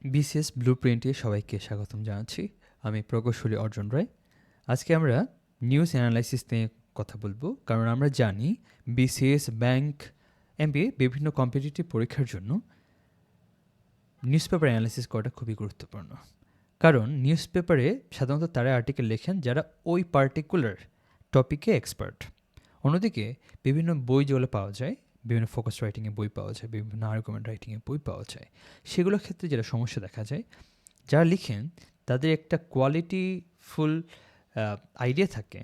BCS ব্লুপ্রিন্টে সবাইকে স্বাগতম জানাচ্ছি। আমি প্রকৌশলী অর্জন রায়। আজকে আমরা নিউজ অ্যানালাইসিস নিয়ে কথা বলবো, কারণ আমরা জানি বিসিএস, ব্যাংক, এমবিএ বিভিন্ন কম্পিটিটিভ পরীক্ষার জন্য নিউজ পেপার অ্যানালাইসিস করাটা খুবই গুরুত্বপূর্ণ। কারণ নিউজ পেপারে সাধারণত তারা আর্টিকেল লেখেন যারা ওই পার্টিকুলার টপিকে এক্সপার্ট। অন্যদিকে বিভিন্ন বই যেগুলো পাওয়া যায়, বিভিন্ন ফোকাস রাইটিংয়ে বই পাওয়া যায়, বিভিন্ন আর্গুমেন্ট রাইটিংয়ে বই পাওয়া যায়, সেগুলোর ক্ষেত্রে যেটা সমস্যা দেখা যায়, যারা লিখেন তাদের একটা কোয়ালিটিফুল আইডিয়া থাকে,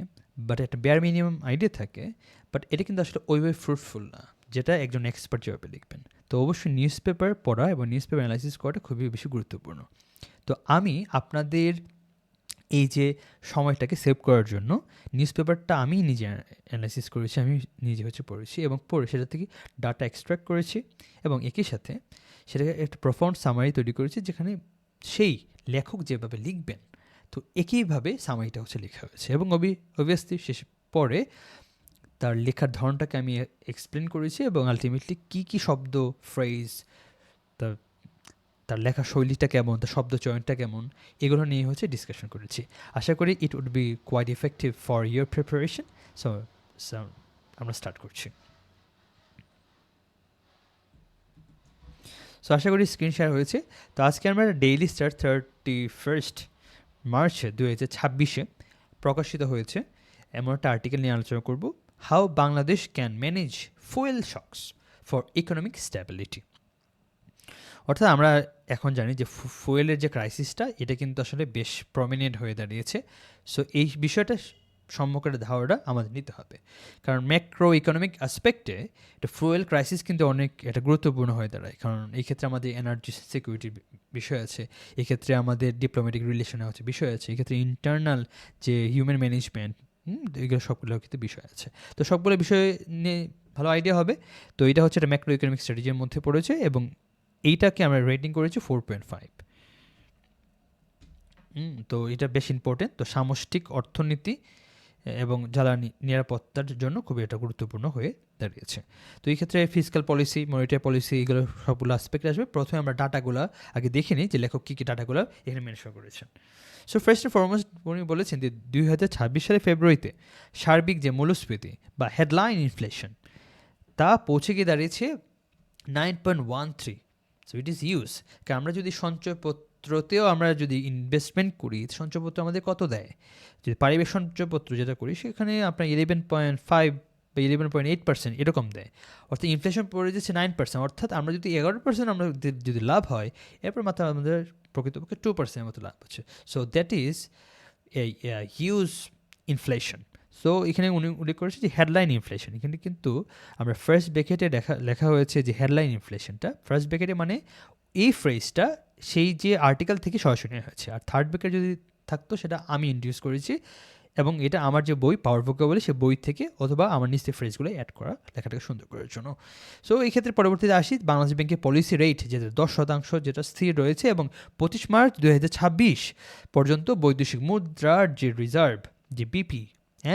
বাট একটা বেয়ার মিনিমাম আইডিয়া থাকে, বাট এটা কিন্তু আসলে ওইভাবে ফ্রুটফুল না, যেটা একজন এক্সপার্ট যেভাবে লিখবেন। তো অবশ্যই নিউজ পেপার পড়া এবং নিউজ পেপার অ্যানালাইসিস করাটা খুবই বেশি গুরুত্বপূর্ণ। তো আমি আপনাদের এই যে সময়টাকে সেভ করার জন্য নিউজ পেপারটা আমি নিজে অ্যানালাইসিস করেছি, আমি নিজে পড়েছি এবং পড়ে সেটা থেকে ডাটা এক্সট্র্যাক্ট করেছি এবং একই সাথে সেটাকে একটা প্রফাউন্ড সামারি তৈরি করেছি, যেখানে সেই লেখক যেভাবে লিখবেন তো একইভাবে সামারিটা লেখা হয়েছে এবং অবভিয়াসলি শেষে পরে তার লেখার ধরনটাকে আমি এক্সপ্লেন করেছি এবং আলটিমেটলি কী কী শব্দ, ফ্রেজ, তার তার লেখা শৈলীটা কেমন, তার শব্দ চয়নটা কেমন, এগুলো নিয়ে ডিসকাশন করেছি। আশা করি it would be quite effective for your preparation. So আমরা স্টার্ট করছি। সো আশা করি স্ক্রিন শেয়ার হয়েছে। তো আজকে আমরা ডেইলি স্টার 31 মার্চ 2026 প্রকাশিত হয়েছে এমন একটা আর্টিকেল নিয়ে আলোচনা করব, how Bangladesh can manage fuel shocks for economic stability. অর্থাৎ আমরা এখন জানি যে ফুয়েলের যে ক্রাইসিসটা, এটা কিন্তু আসলে বেশ প্রমিনেন্ট হয়ে দাঁড়িয়েছে। সো এই বিষয়টা সম্মুখের ধারণা আমাদের নিতে হবে, কারণ ম্যাক্রো ইকোনমিক অ্যাসপেক্টে এটা ফুয়েল ক্রাইসিস কিন্তু অনেক এটা গুরুত্বপূর্ণ হয়ে দাঁড়ায়। কারণ এই ক্ষেত্রে আমাদের এনার্জি সিকিউরিটির বিষয় আছে, এক্ষেত্রে আমাদের ডিপ্লোম্যাটিক রিলেশনে বিষয় আছে, এক্ষেত্রে ইন্টারনাল যে হিউম্যান ম্যানেজমেন্ট, এগুলো সবগুলো কিন্তু বিষয় আছে। তো সবগুলো বিষয় নিয়ে ভালো আইডিয়া হবে। তো এটা একটা ম্যাক্রো ইকোনমিক স্ট্র্যাটেজির মধ্যে পড়েছে এবং এইটাকে আমরা রেটিং করেছি 4.5। তো এটা বেশ ইম্পর্টেন্ট। তো সামষ্টিক অর্থনীতি এবং জ্বালানি নিরাপত্তার জন্য খুবই এটা গুরুত্বপূর্ণ হয়ে দাঁড়িয়েছে। তো এই ক্ষেত্রে ফিসক্যাল পলিসি, মনিটারি পলিসি, এগুলো সবগুলো অ্যাসপেক্ট আসবে। প্রথমে আমরা ডাটাগুলো আগে দেখে নিই যে লেখক কী কী ডাটাগুলো এখানে মেনশন করেছেন। সো ফার্স্ট অ্যান্ড ফরমোস্ট উনি বলেছেন যে 2026 সালে ফেব্রুয়ারিতে সার্বিক যে মূল্যস্ফীতি বা হেডলাইন ইনফ্লেশন, তা পৌঁছে গিয়ে দাঁড়িয়েছে 9.13। So it is use. কারণ আমরা যদি সঞ্চয়পত্রতেও আমরা যদি ইনভেস্টমেন্ট করি, সঞ্চয়পত্র আমাদের কত দেয়? যদি পারিবারিক সঞ্চয়পত্র যেটা করি, সেখানে আপনার 11.5 বা 11.8% এরকম দেয়। অর্থাৎ ইনফ্লেশন পড়ে যাচ্ছে 9%। অর্থাৎ আমরা যদি 11% আমরা যদি লাভ হয়, এরপর মাত্র আমাদের প্রকৃতপক্ষে 2% মতো লাভ হচ্ছে। So that is a huge inflation. So এখানে উনি উল্লেখ করেছে যে হেডলাইন ইনফ্লেশন। এখানে কিন্তু আমরা ফার্স্ট ব্র্যাকেটে লেখা হয়েছে যে হেডলাইন ইনফ্লেশনটা, ফার্স্ট ব্র্যাকেটে মানে এই ফ্রেজটা সেই যে আর্টিকেল থেকে সরাসরি নেওয়া হয়েছে। আর থার্ড ব্র্যাকেট যদি থাকতো সেটা আমি ইন্ট্রোডিউস করেছি এবং এটা আমার যে বই পাওয়ার ভোকাবুলারি, সে বই থেকে অথবা আমার নিচে ফ্রেজগুলো অ্যাড করা লেখাটাকে সুন্দর করার জন্য। সো এই ক্ষেত্রে পরবর্তীতে আসি বাংলাদেশ ব্যাংকের পলিসি রেট যেটা 10% যেটা স্থির রয়েছে এবং 25 মার্চ 2026 পর্যন্ত বৈদেশিক মুদ্রার যে রিজার্ভ, যে বিপি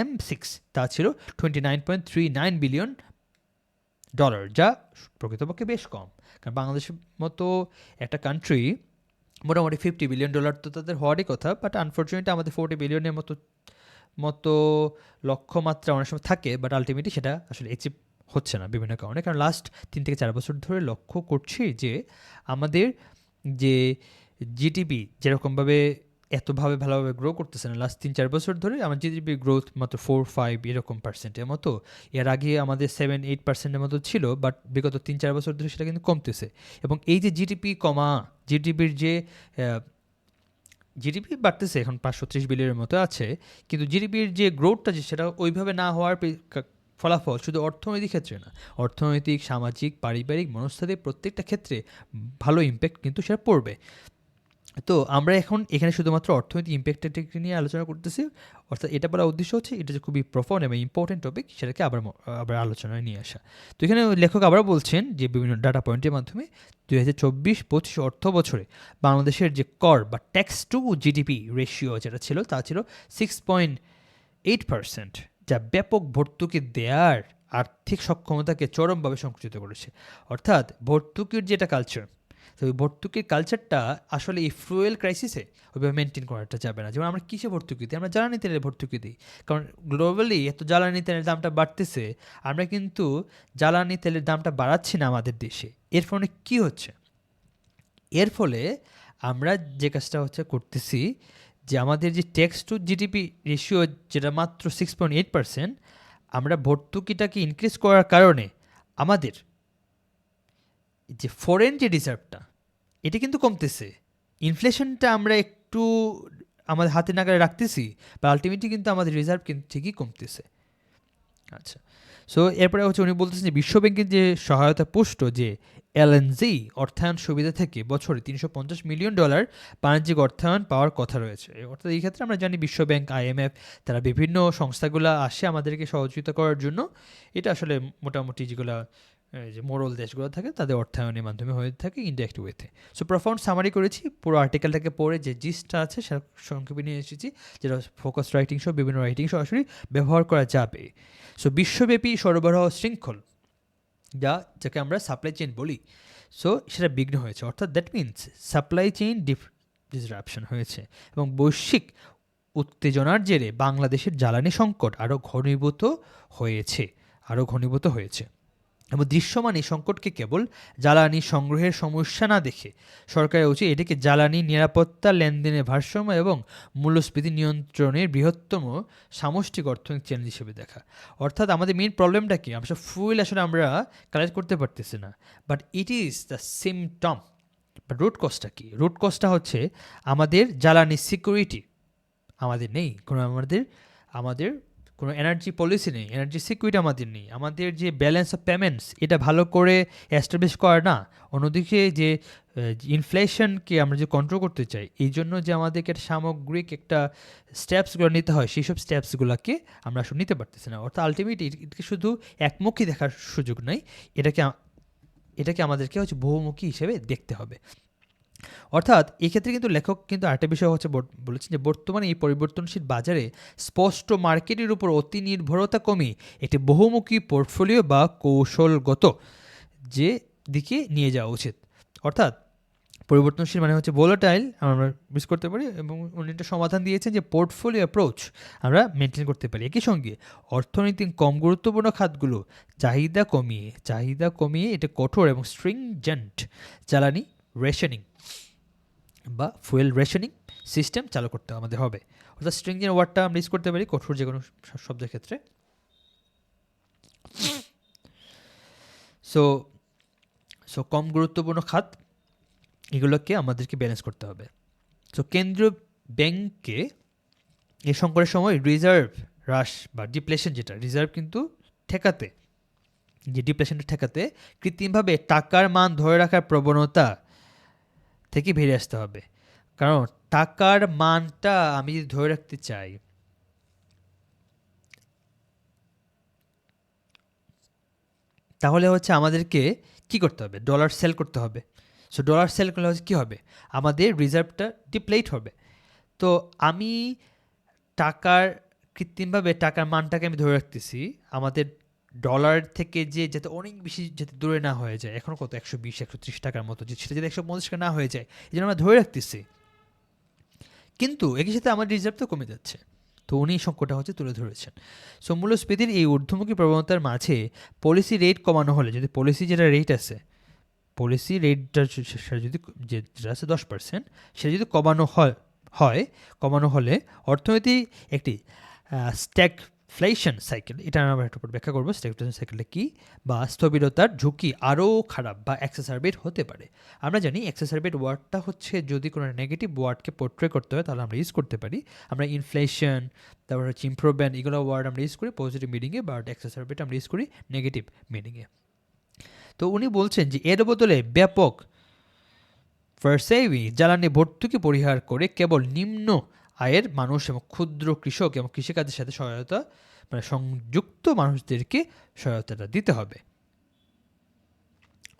M6, তা ছিল $29.39 বিলিয়ন, যা প্রকৃতপক্ষে বেশ কম। কারণ বাংলাদেশের মতো একটা কান্ট্রি মোটামুটি $50 বিলিয়ন তো তাদের হওয়ারই কথা, বাট আনফর্চুনেটলি আমাদের 40 বিলিয়নের মতো লক্ষ্যমাত্রা অনেক সময় থাকে, বাট আলটিমেটলি সেটা আসলে অ্যাচিভ হচ্ছে না বিভিন্ন কারণে। কারণ লাস্ট 3 থেকে 4 বছর ধরে লক্ষ্য করছি যে আমাদের যে জিডিপি যেরকমভাবে এতভাবে ভালোভাবে গ্রো করতেছে না, লাস্ট 3-4 বছর ধরে আমার জিডিপি গ্রোথ মাত্র 4-5 এরকম পার্সেন্টের মতো। এর আগে আমাদের 7-8% মতো ছিল, বাট বিগত 3-4 বছর ধরে সেটা কিন্তু কমতেছে। এবং এই যে জিডিপির যে জিডিপি বাড়তেছে, এখন 530 বিলিয়নের মতো আছে, কিন্তু জিডিপির যে গ্রোথটা সেটা ওইভাবে না হওয়ার ফলাফল শুধু অর্থনৈতিক ক্ষেত্রে না, অর্থনৈতিক, সামাজিক, পারিবারিক, মনস্তাত্ত্বিক প্রত্যেকটা ক্ষেত্রে ভালো ইম্প্যাক্ট কিন্তু সেটা পড়বে। তো আমরা এখন এখানে শুধুমাত্র অর্থনৈতিক ইম্প্যাক্টটাকে নিয়ে আলোচনা করতেছি। অর্থাৎ এটা বলার উদ্দেশ্য হচ্ছে এটা যে খুবই প্রফাউন্ড এবং ইম্পর্টেন্ট টপিক, সেটাকে আবার আলোচনায় নিয়ে আসা। তো এখানে লেখক আবার বলছেন যে বিভিন্ন ডাটা পয়েন্টের মাধ্যমে 2024-25 অর্থ বছরে বাংলাদেশের যে কর বা ট্যাক্স টু জিডিপি রেশিও যেটা ছিল, তা ছিল 6.8%, যা ব্যাপক ভর্তুকি দেওয়ার আর্থিক সক্ষমতাকে চরমভাবে সংকুচিত করেছে। অর্থাৎ ভর্তুকির যেটা কালচার, তো ওই ভর্তুকির কালচারটা আসলে এই ফুয়েল ক্রাইসিসে ওইভাবে মেনটেন করাটা যাবে না। যেমন আমরা কিসে ভর্তুকি দিই? আমরা জ্বালানি তেলের ভর্তুকি দিই, কারণ গ্লোবালি এত জ্বালানি তেলের দামটা বাড়তেছে, আমরা কিন্তু জ্বালানি তেলের দামটা বাড়াচ্ছি না আমাদের দেশে। এর ফলে কী হচ্ছে? এর ফলে আমরা যে কাজটা হচ্ছে করতেছি, যে আমাদের যে ট্যাক্স টু জিডিপি রেশিও যেটা মাত্র 6.8%, আমরা ভর্তুকিটাকে ইনক্রিজ করার কারণে আমাদের যে ফরেন যে রিজার্ভটা এটা কিন্তু কমতেছে। ইনফ্লেশনটা আমরা একটু আমাদের হাতে নাগালে রাখতেছি, বা আলটিমেটলি কিন্তু আমাদের রিজার্ভ কিন্তু ঠিকই কমতেছে। আচ্ছা, সো এরপরে হচ্ছে উনি বলতেছেন যে বিশ্বব্যাংকের যে সহায়তা পুষ্ট যে এলএনজি অর্থায়ন সুবিধা থেকে বছরে $350 মিলিয়ন বাণিজ্যিক অর্থায়ন পাওয়ার কথা রয়েছে। অর্থাৎ এই ক্ষেত্রে আমরা জানি বিশ্বব্যাংক, আইএমএফ, তারা বিভিন্ন সংস্থাগুলো আসে আমাদেরকে সহযোগিতা করার জন্য। এটা আসলে মোটামুটি যেগুলো যে মোরল দেশগুলো থাকে তাদের অর্থায়নের মাধ্যমে হয়ে থাকে ইনডাইরেক্ট ওয়েতে। সো প্রফাউন্ড সামারি করেছি, পুরো আর্টিকেলটাকে পড়ে যে জিস্টটা আছে সেটা সংক্ষেপে নিয়ে এসেছি, যেটা ফোকাস রাইটিং সহ বিভিন্ন রাইটিং সরাসরি ব্যবহার করা যাবে। সো বিশ্বব্যাপী সরবরাহ শৃঙ্খল যাকে আমরা সাপ্লাই চেইন বলি, সো সেটা বিঘ্ন হয়েছে। অর্থাৎ that means supply chain disruption হয়েছে, এবং বৈশ্বিক উত্তেজনার জেরে বাংলাদেশের জ্বালানি সংকট আরও ঘনীভূত হয়েছে। এবং দৃশ্যমান এই সংকটকে কেবল জ্বালানি সংগ্রহের সমস্যা না দেখে সরকারের উচিত এটিকে জ্বালানি নিরাপত্তা, লেনদেনের ভারসাম্য এবং মূল্যস্ফীতি নিয়ন্ত্রণের বৃহত্তম সামষ্টিক অর্থনৈতিক চ্যালেঞ্জ হিসেবে দেখা। অর্থাৎ আমাদের মেইন প্রবলেমটা কি? আমরা ফুয়েল আসলে আমরা কালেক্ট করতে পারতেছি না, but it is the symptom. But root কজটা কি? রুট কজটা হচ্ছে আমাদের জ্বালানি সিকিউরিটি আমাদের নেই, আমাদের কোনো এনার্জি পলিসি নেই, এনার্জি সিকিউরিটি আমাদের নেই, আমাদের যে ব্যালেন্স অফ পেমেন্টস এটা ভালো করে এস্টাবলিশ করা না। অন্যদিকে যে ইনফ্লেশনকে আমরা যে কন্ট্রোল করতে চাই, এই জন্য যে আমাদেরকে একটা সামগ্রিক একটা স্টেপসগুলো নিতে হয়, সেই সব স্টেপসগুলোকে আমরা আসলে নিতে পারতেছি না। অর্থাৎ আলটিমেটলি এটাকে শুধু একমুখী দেখার সুযোগ নাই, এটাকে আমাদেরকে হচ্ছে বহুমুখী হিসেবে দেখতে হবে। অর্থাৎ এক্ষেত্রে কিন্তু লেখক কিন্তু আরেকটা বিষয় হচ্ছে বলেছেন যে বর্তমানে এই পরিবর্তনশীল বাজারে স্পষ্ট মার্কেটের উপর অতি নির্ভরতা কমিয়ে একটি বহুমুখী পোর্টফোলিও বা কৌশলগত যে দিকে নিয়ে যাওয়া উচিত। অর্থাৎ পরিবর্তনশীল মানে হচ্ছে ভোলাটাইল আমরা মিস করতে পারি, এবং উনি একটা সমাধান দিয়েছেন যে পোর্টফোলিও অ্যাপ্রোচ আমরা মেনটেন করতে পারি। একই সঙ্গে অর্থনৈতিক কম গুরুত্বপূর্ণ খাতগুলো চাহিদা কমিয়ে এটা কঠোর এবং স্ট্রিংজেন্ট জ্বালানি রেশনিং বা ফুয়েল রেশনিং সিস্টেম চালু করতে আমাদের হবে। অর্থাৎ স্ট্রিংজেন্ট ওয়ার্ডটা আমরা ইউজ করতে পারি কঠোর যে কোনো শব্দের ক্ষেত্রে। সো কম গুরুত্বপূর্ণ খাত এগুলোকে আমাদেরকে ব্যালেন্স করতে হবে। সো কেন্দ্রীয় ব্যাংকে এই সংকটের সময় রিজার্ভ হ্রাস বা ডিপ্লেশন, যেটা রিজার্ভ কিন্তু ঠেকাতে, যে ডিপ্লেশনটা ঠেকাতে কৃত্রিমভাবে টাকার মান ধরে রাখার প্রবণতা থেকে বেরিয়ে আসতে হবে। কারণ টাকার মানটা আমি যদি ধরে রাখতে চাই, তাহলে হচ্ছে আমাদেরকে কি করতে হবে? ডলার সেল করতে হবে। সো ডলার সেল করলে হচ্ছে কী হবে? আমাদের রিজার্ভটা ডিপ্লেট হবে। তো আমি কৃত্রিমভাবে টাকার মানটাকে আমি ধরে রাখতেছি আমাদের ডলার থেকে, যে যাতে অনেক বেশি যাতে দূরে না হয়ে যায়, এখনও কত 120-130 টাকার মতো, যে সেটা যদি 150 টাকা না হয়ে যায়, এই জন্য আমরা ধরে রাখতেছি। কিন্তু একই সাথে আমার রিজার্ভ তো কমে যাচ্ছে। তো উনি সংকটটা হচ্ছে তুলে ধরেছেন। সো মূল্যস্ফীতির এই ঊর্ধ্বমুখী প্রবণতার মাঝে পলিসি রেট কমানো হলে, যদি পলিসি যেটা রেট আছে, পলিসি রেটটা যদি যেটা আছে 10%, সেটা যদি কমানো হলে অর্থনীতি একটি স্ট্যাগফ্লেশন সাইকেল, এটা আমরা একটু ব্যাখ্যা করবো স্ট্যাগফ্লেশন সাইকেলটা কী, বা স্থবিরতার ঝুঁকি আরও খারাপ বা এক্সাসারবেট হতে পারে। আমরা জানি এক্সাসারবেট ওয়ার্ডটা হচ্ছে যদি কোনো নেগেটিভ ওয়ার্ডকে পোর্ট্রে করতে হয় তাহলে আমরা ইউজ করতে পারি। আমরা ইনফ্লেশন, তারপর হচ্ছে ইমপ্রুভমেন্ট, এগুলো ওয়ার্ড আমরা ইউজ করি পজিটিভ মিনিংয়ে, বাট এক্সাসারবেট আমরা ইউজ করি নেগেটিভ মিনিংয়ে। তো উনি বলছেন যে এর বদলে ব্যাপক ফার্সেইভি জ্বালানি ভর্তুকি পরিহার করে কেবল নিম্ন আয়ের মানুষ এবং ক্ষুদ্র কৃষক এবং কৃষিকাজের সাথে সহায়তা, মানে সংযুক্ত মানুষদেরকে সহায়তাটা দিতে হবে।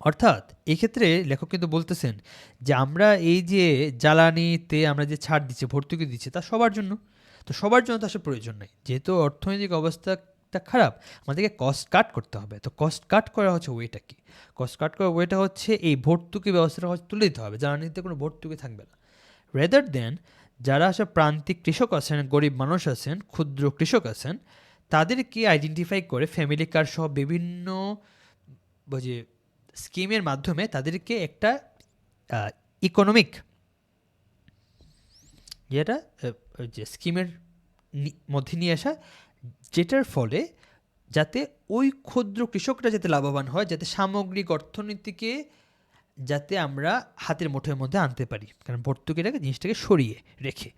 অর্থাৎ এক্ষেত্রে লেখক কিন্তু বলতেছেন যে আমরা এই যে জ্বালানিতে আমরা যে ছাড় দিচ্ছি, ভর্তুকি দিচ্ছি, তা সবার জন্য তো আসলে প্রয়োজন নেই। যেহেতু অর্থনৈতিক অবস্থা অনেকটা খারাপ, আমাদেরকে কস্ট কাট করতে হবে। তো কস্ট কাট করা হচ্ছে ওয়েটা কি? কস্ট কাট করার ওয়েটা হচ্ছে এই ভর্তুকি ব্যবস্থাটা হচ্ছে তুলে দিতে হবে, জ্বালানিতে কোনো ভর্তুকি থাকবে না। রেদার দেন যারা আসলে প্রান্তিক কৃষক আছেন, গরিব মানুষ আছেন, ক্ষুদ্র কৃষক আছেন, তাদেরকে আইডেন্টিফাই করে ফ্যামিলি কার্ড সহ বিভিন্ন যে স্কিমের মাধ্যমে তাদেরকে একটা ইকোনমিক যেটা যে স্কিমের মধ্যে নিয়ে আসা, যেটার ফলে যাতে ওই ক্ষুদ্র কৃষকরা যাতে লাভবান হয়, যাতে সামগ্রিক অর্থনীতিকে যাতে আমরা হাতের মুঠোর মধ্যে আনতে পারি, কারণ ভর্তুকিটাকে জিনিসটাকে সরিয়ে রেখে।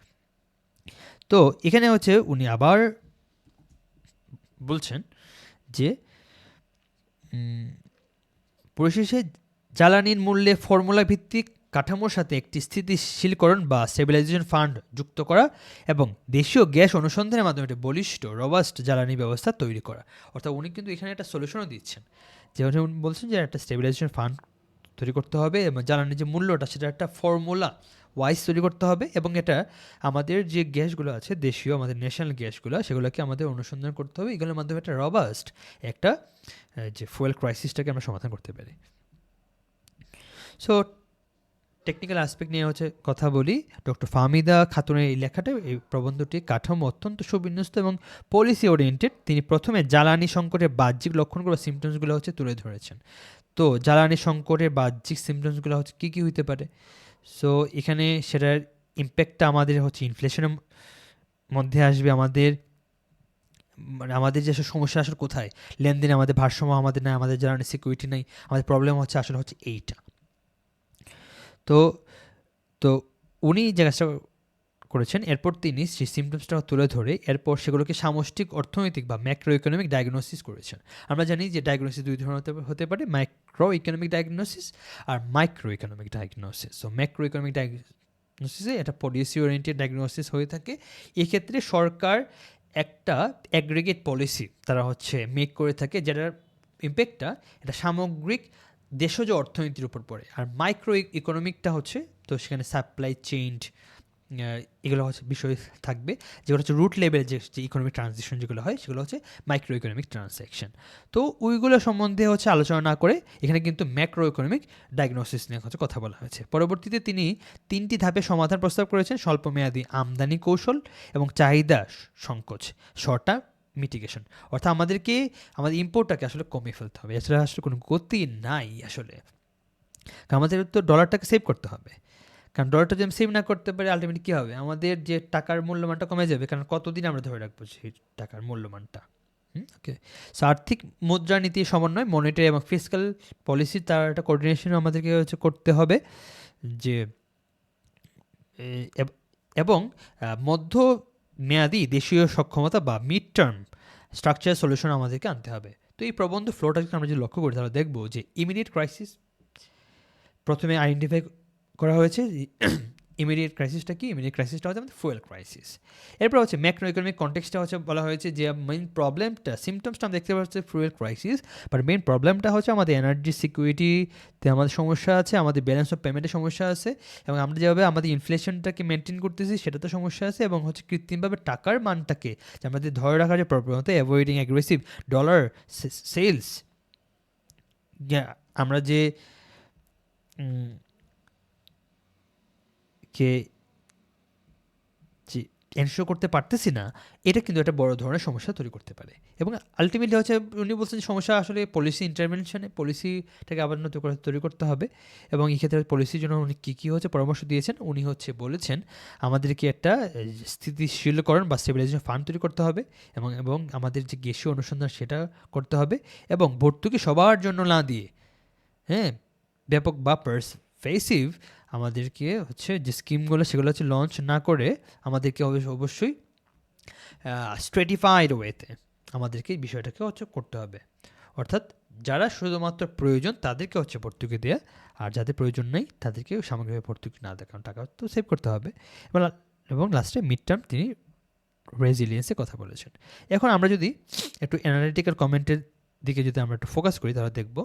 তো এখানে হচ্ছে উনি আবার বলছেন যে পরিশেষে জ্বালানির মূল্যে ফর্মুলা ভিত্তিক কাঠামোর সাথে একটি স্থিতিশীলকরণ বা স্টেবিলাইজেশন ফান্ড যুক্ত করা এবং দেশীয় গ্যাস অনুসন্ধানের মাধ্যমে একটি বলিষ্ঠ রবাস্ট জ্বালানি ব্যবস্থা তৈরি করা। অর্থাৎ উনি কিন্তু এখানে একটা সলিউশনও দিচ্ছেন, যে উনি বলছেন যে একটা স্টেবিলাইজেশন ফান্ড তৈরি করতে হবে এবং জ্বালানির যে মূল্যটা সেটা একটা ফর্মুলা ওয়াইজ তৈরি করতে হবে, এবং এটা আমাদের যে গ্যাসগুলো আছে দেশীয় আমাদের ন্যাশনাল গ্যাসগুলো সেগুলোকে আমাদের অনুসন্ধান করতে হবে, এগুলোর মাধ্যমে একটা রবাস্ট একটা যে ফুয়েল ক্রাইসিসটাকে আমরা সমাধান করতে পারি। সো টেকনিক্যাল অ্যাসপেক্ট নিয়ে হচ্ছে কথা বলি। ডক্টর ফাহমিদা খাতুনের এই লেখাটা, এই প্রবন্ধটি কাঠামো অত্যন্ত সুবিন্যস্ত এবং পলিসি ওরিয়েন্টেড। তিনি প্রথমে জ্বালানি সংকটের বাহ্যিক লক্ষণগুলো সিমটমসগুলো হচ্ছে তুলে ধরেছেন। তো জ্বালানি সংকটের বাহ্যিক সিমটমসগুলো হচ্ছে কী কী হতে পারে? সো এখানে সেটার ইম্প্যাক্টটা আমাদের হচ্ছে ইনফ্লেশনের মধ্যে আসবে, আমাদের মানে আমাদের যেসব সমস্যা আসলে কোথায়, লেনদেনে আমাদের ভারসাম্য আমাদের নাই, আমাদের জ্বালানি সিকিউরিটি নাই, আমাদের প্রবলেম হচ্ছে আসলে হচ্ছে এইটা। তো তো উনি যে কাজটা করেছেন, এরপর তিনি সেই সিমটমসটা তুলে ধরে এরপর সেগুলোকে সামষ্টিক অর্থনৈতিক বা ম্যাক্রো ইকোনমিক ডায়াগনোসিস করেছেন। আমরা জানি যে ডায়াগনোসিস দুই ধরনের হতে পারে, ম্যাক্রো ইকোনমিক ডায়াগনোসিস আর micro economic diagnosis. So macro economic ডায়াগনোসিসে এটা পলিসি ওরিয়েন্টেড ডায়াগনোসিস হয়ে থাকে। এক্ষেত্রে সরকার একটা অ্যাগ্রিগেট পলিসি তারা হচ্ছে মেক করে থাকে, যেটার ইম্প্যাক্টটা এটা সামগ্রিক দেশজ অর্থনীতির উপর পড়ে। আর মাইক্রো ইকোনমিকটা হচ্ছে, তো সেখানে সাপ্লাই চেইন এগুলো হচ্ছে বিষয় থাকবে, যেগুলো হচ্ছে রুট লেভেলের যে ইকোনমিক ট্রানজেকশন যেগুলো হয় সেগুলো হচ্ছে মাইক্রো ইকোনমিক ট্রানজ্যাকশন। তো ওইগুলো সম্বন্ধে হচ্ছে আলোচনা না করে এখানে কিন্তু ম্যাক্রো ইকোনমিক ডায়াগনোসিস নিয়ে হচ্ছে কথা বলা হয়েছে। পরবর্তীতে তিনি 3টি ধাপে সমাধান প্রস্তাব করেছেন: স্বল্পমেয়াদী আমদানি কৌশল এবং চাহিদা সংকোচ, শর্ট টার্ম মিটিগেশন। অর্থাৎ আমাদেরকে আমাদের ইম্পোর্টটাকে আসলে কমিয়ে ফেলতে হবে, এছাড়া আসলে কোনো গতি নাই আসলে। কারণ আমাদের তো ডলারটাকে সেভ করতে হবে, কারণ ডলারটা যদি আমি সেভ না করতে পারি আলটিমেটলি কী হবে, আমাদের যে টাকার মূল্যমানটা কমে যাবে, কারণ কতদিন আমরা ধরে রাখবো সেই টাকার মূল্যমানটা। ওকে। সো আর্থিক মুদ্রানীতি সমন্বয়, মনিটারি এবং ফিসক্যাল পলিসি তার একটা কোঅর্ডিনেশনও আমাদেরকে হচ্ছে করতে হবে, যে এবং মধ্য মেয়াদি দেশীয় সক্ষমতা বা মিড টার্ম স্ট্রাকচার সলিউশন আমাদেরকে আনতে হবে। তো এই প্রবন্ধ ফ্লোটাকে আমরা যদি লক্ষ্য করি তাহলে দেখবো যে ইমিডিয়েট ক্রাইসিস প্রথমে আইডেন্টিফাই করা হয়েছে। ইমিডিয়েট ক্রাইসিসটা কি? ইমিডিয়েট ক্রাইসিসটা হচ্ছে আমাদের ফুয়েল ক্রাইসিস। এরপর হচ্ছে ম্যাক্রো ইকোনমিক কনটেক্সটটা হচ্ছে বলা হয়েছে যে মেইন প্রবলেমটা, সিমটমসটা আমরা দেখতে পাচ্ছি ফুয়েল ক্রাইসিস, বাট মেইন প্রবলেমটা হচ্ছে আমাদের এনার্জি সিকিউরিটিতে আমাদের সমস্যা আছে, আমাদের ব্যালেন্স অফ পেমেন্টের সমস্যা আছে, এবং আমরা যেভাবে আমাদের ইনফ্লেশনটাকে মেনটেন করতেছি সেটাতে সমস্যা আছে, এবং হচ্ছে কৃত্রিমভাবে টাকার মানটাকে যে আমাদের ধরে রাখার যে প্রবণতা, অ্যাভয়েডিং অ্যাগ্রেসিভ ডলার সেলস, আমরা যে কে এনশিওর করতে পারতেছি না, এটা কিন্তু একটা বড় ধরনের সমস্যা তৈরি করতে পারে। এবং আলটিমেটলি হচ্ছে উনি বলছেন যে সমস্যা আসলে পলিসি ইন্টারভেনশনে, পলিসিটাকে আবার নতুন করে তৈরি করতে হবে। এবং এই ক্ষেত্রে পলিসির জন্য উনি কী কী হচ্ছে পরামর্শ দিয়েছেন, উনি হচ্ছে বলেছেন আমাদেরকে একটা স্থিতিশীলকরণ বা স্টেবিলাইজেশন ফান্ড তৈরি করতে হবে, এবং আমাদের যে গ্যাসীয় অনুসন্ধান সেটা করতে হবে, এবং ভর্তুকি সবার জন্য না দিয়ে ব্যাপক বা পারসুয়েসিভ আমাদেরকে হচ্ছে যে স্কিমগুলো সেগুলো হচ্ছে লঞ্চ না করে আমাদেরকে অবশ্যই স্ট্রেটিফাইড ওয়েতে আমাদেরকে এই বিষয়টাকে হচ্ছে করতে হবে। অর্থাৎ যারা শুধুমাত্র প্রয়োজন তাদেরকে হচ্ছে ভর্তুকি দেওয়া, আর যাদের প্রয়োজন নেই তাদেরকে সামগ্রিকভাবে ভর্তুকি না দেওয়া, কারণ টাকা তো সেভ করতে হবে। এবং লাস্টে মিড টার্ম তিনি রেজিলিয়েন্সের কথা বলেছেন। এখন আমরা যদি একটু অ্যানালিটিক্যাল কমেন্টের দিকে যদি আমরা একটু ফোকাস করি তাহলে দেখব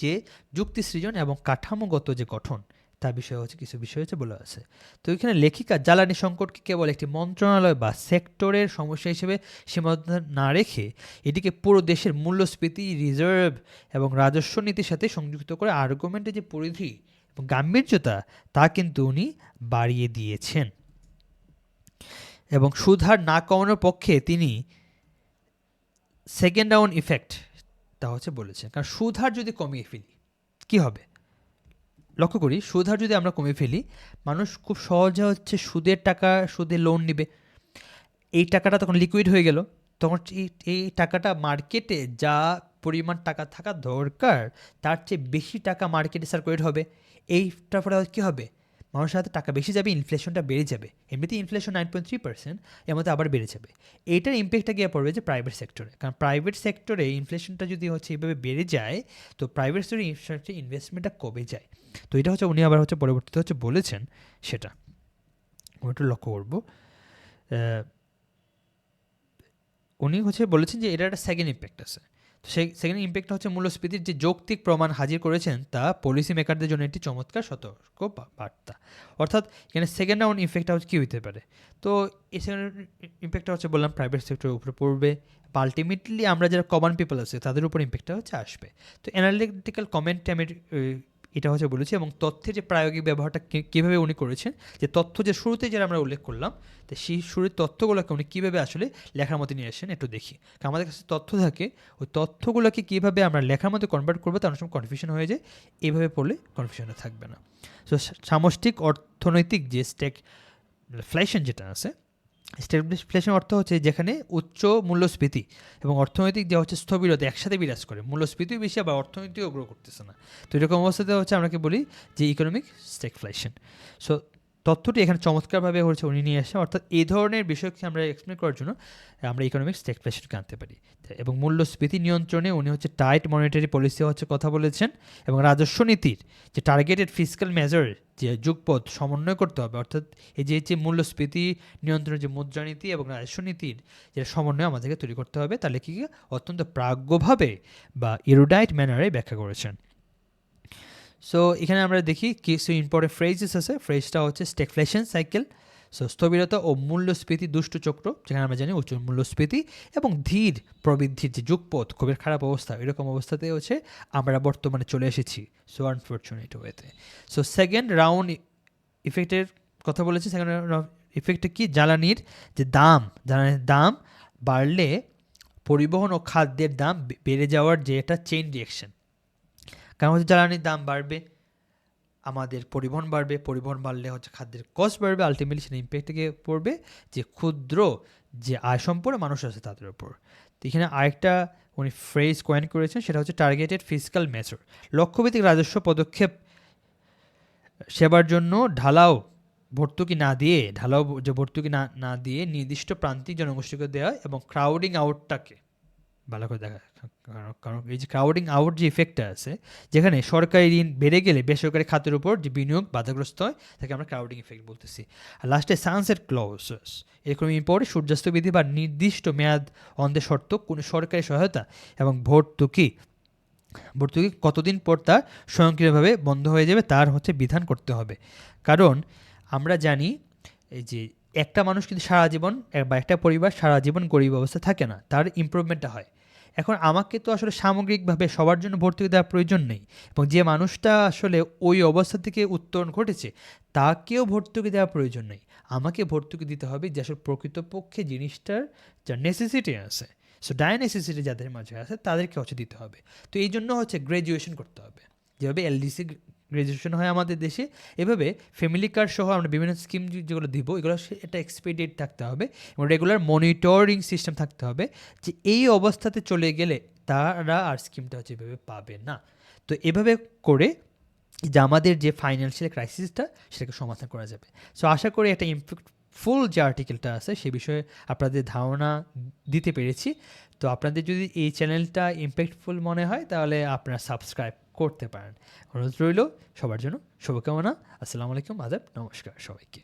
যে যুক্তি সৃজন এবং কাঠামোগত যে গঠন তার বিষয়ে কিছু বিষয় বলা আছে। তো এখানে লেখিকা জ্বালানি সংকটকে কেবল একটি মন্ত্রণালয় বা সেক্টরের সমস্যা হিসেবে সীমাবদ্ধ না রেখে এটিকে পুরো দেশের মূল্যস্ফীতি, রিজার্ভ এবং রাজস্ব নীতির সাথে সংযুক্ত করে আর্গুমেন্টের যে পরিধি এবং গাম্ভীর্যতা তা কিন্তু উনি বাড়িয়ে দিয়েছেন। এবং সুদ হার না কমানোর পক্ষে তিনি সেকেন্ড ডাউন ইফেক্ট তা বলেছেন। কারণ সুদ হার যদি কমিয়ে ফেলি কী হবে, লক্ষ্য করি সুদ হার যদি আমরা কমিয়ে ফেলি মানুষ খুব সহজে সুদে লোন নেবে, এই টাকাটা তখন লিকুইড হয়ে গেল, তখন এই টাকাটা মার্কেটে যা পরিমাণ টাকা থাকা দরকার তার চেয়ে বেশি টাকা মার্কেটে সার্কুলেট হবে। এইটার ফলে কী হবে, মানুষের হাতে টাকা বেশি যাবে, ইনফ্লেশনটা বেড়ে যাবে। এমনিতেই ইনফ্লেশন 9.3%, এর মধ্যে আবার বেড়ে যাবে। এইটার ইম্প্যাক্টটা গিয়ে পড়বে যে প্রাইভেট সেক্টরে, কারণ প্রাইভেট সেক্টরে ইনফ্লেশনটা যদি এইভাবে বেড়ে যায় তো প্রাইভেট সেক্টরে ইনভেস্টমেন্টটা কমে যায়। তো এটা উনি আবার পরবর্তীতে বলেছেন, সেটা ওটা লক্ষ্য করব। উনি বলেছেন যে এটার একটা সেকেন্ড ইম্প্যাক্ট আছে। তো সেই সেকেন্ড ইম্প্যাক্টটা মূল্যস্ফীতির যে যৌক্তিক প্রমাণ হাজির করেছেন তা পলিসি মেকারদের জন্য একটি চমৎকার সতর্ক বার্তা। অর্থাৎ এখানে সেকেন্ড রাউন্ড ইম্প্যাক্টটা কী হতে পারে, তো এই সেকেন্ড ইম্প্যাক্টটা বললাম প্রাইভেট সেক্টরের উপরে পড়বে, আলটিমেটলি আমরা যারা কমন পিপল আছে তাদের উপর ইম্প্যাক্টটা আসবে। তো অ্যানালিটিক্যাল কমেন্টে আমি এটা বলেছি, এবং তথ্যের যে প্রায়োগিক ব্যবহারটা কীভাবে উনি করেছেন, যে তথ্য যে শুরুতে যারা আমরা উল্লেখ করলাম, তো সেই শুরুর তথ্যগুলোকে উনি কীভাবে আসলে লেখার মধ্যে নিয়ে আসেন একটু দেখি। কারণ আমাদের কাছে তথ্য থাকে, ওই তথ্যগুলোকে কীভাবে আমরা লেখার মধ্যে কনভার্ট করবো তার সময় কনফিউশন হয়ে যায়, এইভাবে পড়লে কনফিউশনটা থাকবে না। সো সামষ্টিক অর্থনৈতিক যে স্ট্যাগফ্লেশন যেটা আছে, স্ট্যাগফ্লেশন অর্থ যেখানে উচ্চ মূল্যস্ফীতি এবং অর্থনৈতিক যে স্থবিরতা একসাথে বিরাজ করে, মূল্যস্ফীতিও বেশি আবার অর্থনীতিও গ্রো করতেছে না। তো এরকম অবস্থাতে আমরা কি বলি যে ইকোনমিক স্ট্যাগফ্লেশন। সো তথ্যটি এখানে চমৎকারভাবে উনি নিয়ে আসে, অর্থাৎ এই ধরনের বিষয়কে আমরা এক্সপ্লেন করার জন্য আমরা ইকোনমিক স্ট্যাগফ্লেশনকে আনতে পারি। এবং মূল্যস্ফীতি নিয়ন্ত্রণে উনি টাইট মনিটারি পলিসি কথা বলেছেন, এবং রাজস্ব নীতির যে টার্গেটেড ফিসক্যাল মেজার যে যুগপথ সমন্বয় করতে হবে, অর্থাৎ এই যে মূল্যস্ফীতি নিয়ন্ত্রণের যে মুদ্রানীতি এবং রাজস্ব নীতির যে সমন্বয় আমাদেরকে তৈরি করতে হবে, তাহলে কি অত্যন্ত প্রাজ্ঞভাবে বা এরুডাইট ম্যানারে ব্যাখ্যা করেছেন। সো এখানে আমরা দেখি কিছু ইম্পর্টেন্ট ফ্রেজেস আছে। ফ্রেজটা স্ট্যাগফ্লেশন সাইকেল, সো স্থবিরতা ও মূল্যস্ফীতি দুষ্ট চক্র, যেখানে আমরা জানি উচ্চ মূল্যস্ফীতি এবং ধীর প্রবৃদ্ধির যে যুগপথ, খুবই খারাপ অবস্থা, এরকম অবস্থাতে আমরা বর্তমানে চলে এসেছি। সো আনফর্চুনেট ওয়েতে। সো সেকেন্ড রাউন্ড ইফেক্টের কথা বলেছি। সেকেন্ড রাউন্ড ইফেক্টটা কি, জ্বালানির দাম বাড়লে পরিবহন ও খাদ্যের দাম বেড়ে যাওয়ার যে একটা চেইন রিঅ্যাকশন। কারণ জ্বালানির দাম বাড়বে, আমাদের পরিবহন বাড়বে, পরিবহন বাড়লে খাদ্যের কস্ট বাড়বে, আলটিমেটলি সেটা ইম্প্যাক্ট থেকে পড়বে যে ক্ষুদ্র যে আয় সম্পন্ন মানুষ আছে তাদের উপর। তো এখানে আরেকটা উনি ফ্রেজ কয়েন করেছেন, সেটা টার্গেটেড ফিসক্যাল মেজার, লক্ষ্যভিত্তিক রাজস্ব পদক্ষেপ সেবার জন্য ঢালাও ভর্তুকি না দিয়ে নির্দিষ্ট প্রান্তিক জনগোষ্ঠীকে দেওয়া এবং ক্রাউডিং আউটটাকে ভালো করে দেখা। কারণ এই যে ক্রাউডিং আউট যে ইফেক্টটা আছে, যেখানে সরকারি ঋণ বেড়ে গেলে বেসরকারি খাতের উপর যে বিনিয়োগ বাধাগ্রস্ত হয়, তাকে আমরা ক্রাউডিং ইফেক্ট বলতেছি। আর লাস্টে সানসেট ক্লজেস, এরকম পরে সূর্যাস্ত বিধি বা নির্দিষ্ট মেয়াদ অন্ধের শর্ত, কোনো সরকারি সহায়তা এবং ভর্তুকি কতদিন পর তা স্বয়ংক্রিয়ভাবে বন্ধ হয়ে যাবে তার বিধান করতে হবে। কারণ আমরা জানি এই যে একটা মানুষ কিন্তু সারা জীবন বা একটা পরিবার সারা জীবন গরিব অবস্থা থাকে না, তার ইমপ্রুভমেন্টটা হয়। এখন আমাকে তো আসলে সামগ্রিকভাবে সবার জন্য ভর্তুকি দেওয়ার প্রয়োজন নেই, এবং যে মানুষটা আসলে ওই অবস্থা থেকে উত্তরণ ঘটেছে তাকেও ভর্তুকি দেওয়ার প্রয়োজন নেই। আমাকে ভর্তুকি দিতে হবে যে আসলে প্রকৃতপক্ষে জিনিসটার যা নেসেসিটি আছে, সো ডায়ানেসিসিটি যাদের মাঝে আছে তাদেরকে দিতে হবে। তো এই জন্য গ্র্যাজুয়েশন করতে হবে, যেভাবে এলডিসি গ্র্যাজুয়েশন হয় আমাদের দেশে, এভাবে ফ্যামিলি কার্ড সহ আমরা বিভিন্ন স্কিম যেগুলো দিব এগুলো একটা এক্সপিডিয়েট থাকতে হবে, এবং রেগুলার মনিটরিং সিস্টেম থাকতে হবে যে এই অবস্থাতে চলে গেলে তারা আর স্কিমটা এভাবে পাবে না। তো এভাবে করে যে আমাদের যে ফাইন্যান্সিয়াল ক্রাইসিসটা সেটাকে সমাধান করা যাবে। সো আশা করি একটা ফুল যে আর্টিকেলটা আছে সে বিষয়ে আপনাদের ধারণা দিতে পেরেছি। তো আপনাদের যদি এই চ্যানেলটা ইম্প্যাক্টফুল মনে হয় তাহলে আপনারা সাবস্ক্রাইব করতে পারেন। অনুরোধ রইল সবার জন্য, শুভকামনা। আসসালামু আলাইকুম, আদাব, নমস্কার সবাইকে।